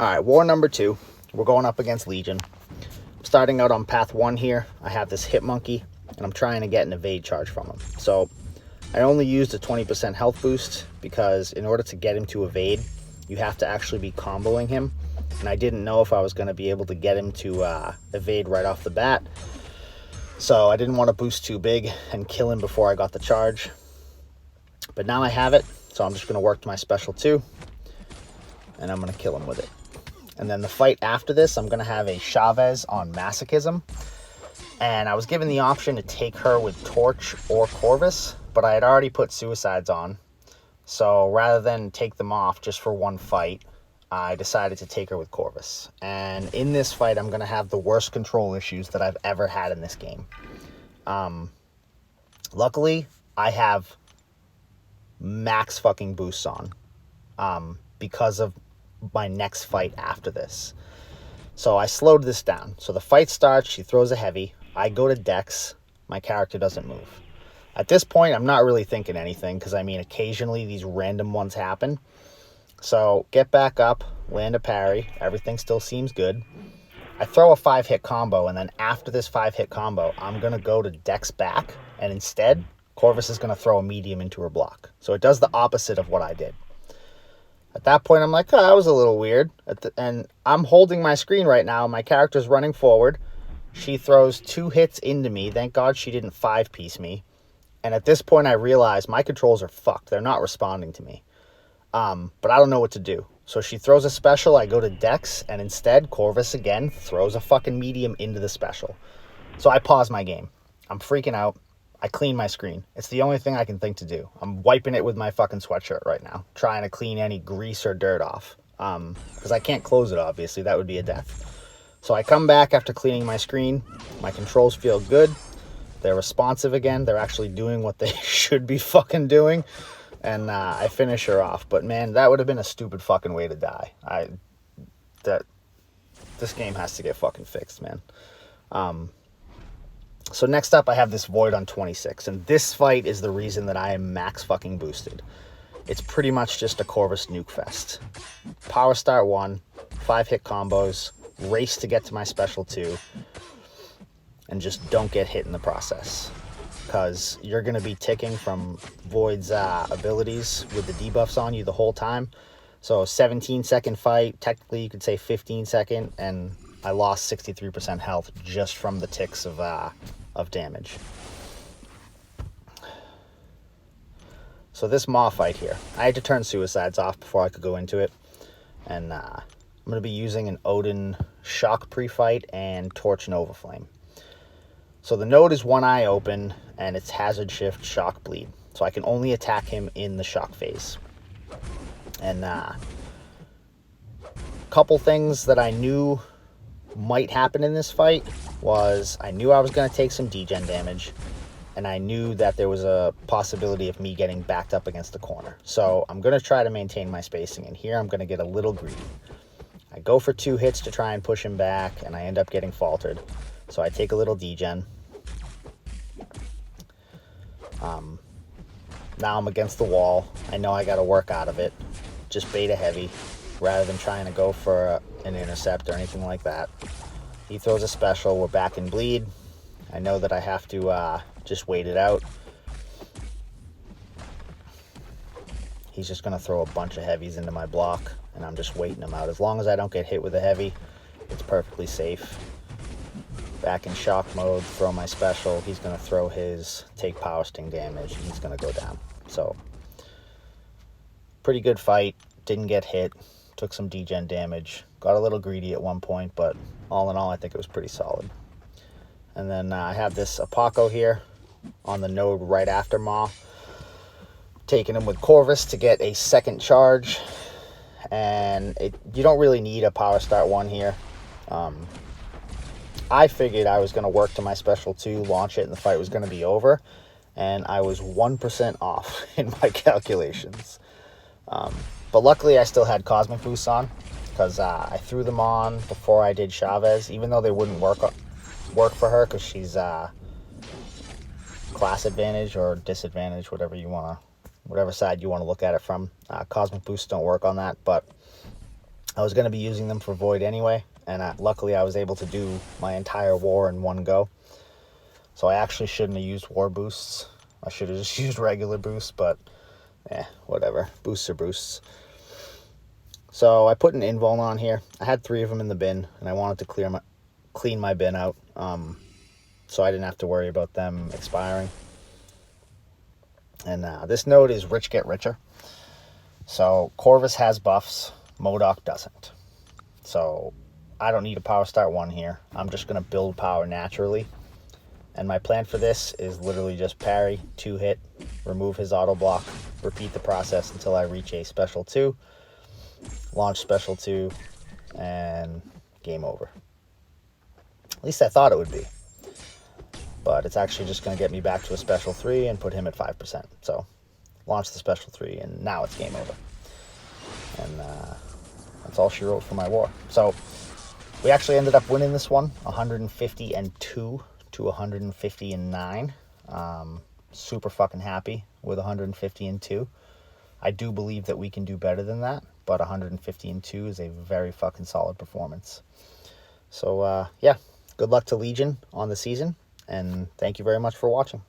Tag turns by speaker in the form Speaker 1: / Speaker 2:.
Speaker 1: All right, war number 2. We're going up against Legion. Starting out on path 1 here, I have this hit monkey, and I'm trying to get an evade charge from him. So I only used a 20% health boost because in order to get him to evade, you have to actually be comboing him. And I didn't know if I was going to be able to get him to evade right off the bat. So I didn't want to boost too big and kill him before I got the charge. But now I have it, so I'm just going to work to my special 2, and I'm going to kill him with it. And then the fight after this, I'm going to have a Chavez on Masochism. And I was given the option to take her with Torch or Corvus, but I had already put Suicides on. So rather than take them off just for one fight, I decided to take her with Corvus. And in this fight, I'm going to have the worst control issues that I've ever had in this game. Luckily, I have max fucking boosts on because of my next fight after this. So I slowed this down. So the fight starts, she throws a heavy, I go to Dex, my character doesn't move. At this point, I'm not really thinking anything, because I mean, occasionally these random ones happen. So get back up, land a parry, everything still seems good. I throw a 5-hit combo, and then after this 5-hit combo, I'm going to go to Dex back, and instead, Corvus is going to throw a medium into her block. So it does the opposite of what I did. At that point, I'm like, oh, that was a little weird. And I'm holding my screen right now. My character's running forward. She throws 2 hits into me. Thank God she didn't 5-piece me. And at this point, I realize my controls are fucked. They're not responding to me. But I don't know what to do. So she throws a special. I go to Dex. And instead, Corvus again throws a fucking medium into the special. So I pause my game. I'm freaking out. I clean my screen. It's the only thing I can think to do. I'm wiping it with my fucking sweatshirt right now, trying to clean any grease or dirt off. Because I can't close it, obviously. That would be a death. So I come back after cleaning my screen. My controls feel good. They're responsive again. They're actually doing what they should be fucking doing. And I finish her off. But man, that would have been a stupid fucking way to die. This game has to get fucking fixed, man. So next up, I have this Void on 26, and this fight is the reason that I am max fucking boosted. It's pretty much just a Corvus nuke fest. Power start 1, 5-hit combos, race to get to my special 2, and just don't get hit in the process. Because you're going to be ticking from Void's abilities with the debuffs on you the whole time. So 17-second fight, technically you could say 15-second, and I lost 63% health just from the ticks of damage. So this Maw fight here, I had to turn Suicides off before I could go into it. And I'm going to be using an Odin Shock pre-fight and Torch Nova Flame. So the node is one eye open, and it's Hazard Shift Shock Bleed. So I can only attack him in the shock phase. And couple things that I knew might happen in this fight was I knew I was going to take some degen damage, and I knew that there was a possibility of me getting backed up against the corner. So I'm going to try to maintain my spacing, and here I'm going to get a little greedy. I go for 2 hits to try and push him back, and I end up getting faltered. So I take a little degen. Now I'm against the wall. I know I got to work out of it. Just beta heavy rather than trying to go for an intercept or anything like that. He throws a special. We're back in bleed. I know that I have to just wait it out. He's just going to throw a bunch of heavies into my block, and I'm just waiting him out. As long as I don't get hit with a heavy, it's perfectly safe. Back in shock mode, throw my special. He's going to throw his, take power sting damage, and he's going to go down. So, pretty good fight. Didn't get hit. Took some degen damage. Got a little greedy at one point, but all in all, I think it was pretty solid. And then I have this Apoco here on the node right after Maw. Taking him with Corvus to get a second charge. And you don't really need a power start 1 here. I figured I was going to work to my special 2, launch it, and the fight was going to be over. And I was 1% off in my calculations. But luckily, I still had Cosmic Boosts on, because I threw them on before I did Chavez, even though they wouldn't work for her, because she's class advantage or disadvantage, whatever side you want to look at it from. Cosmic Boosts don't work on that, but I was going to be using them for Void anyway, and luckily I was able to do my entire war in one go. So I actually shouldn't have used war boosts. I should have just used regular boosts, but whatever. Boosts are boosts. So I put an invuln on here. I had 3 of them in the bin, and I wanted to clean my bin out, so I didn't have to worry about them expiring. And this node is Rich Get Richer. So Corvus has buffs, Modok doesn't. So I don't need a power start 1 here. I'm just going to build power naturally. And my plan for this is literally just parry, 2-hit, remove his auto block, repeat the process until I reach a special 2, launch special 2, and game over. At least I thought it would be. But it's actually just going to get me back to a special 3 and put him at 5%. So launch the special 3, and now it's game over. And that's all she wrote for my war. So we actually ended up winning this one, 150-2 to 150-9. Super fucking happy with 150-2. I do believe that we can do better than that, but 150-2 is a very fucking solid performance. So yeah, good luck to Legion on the season, and thank you very much for watching.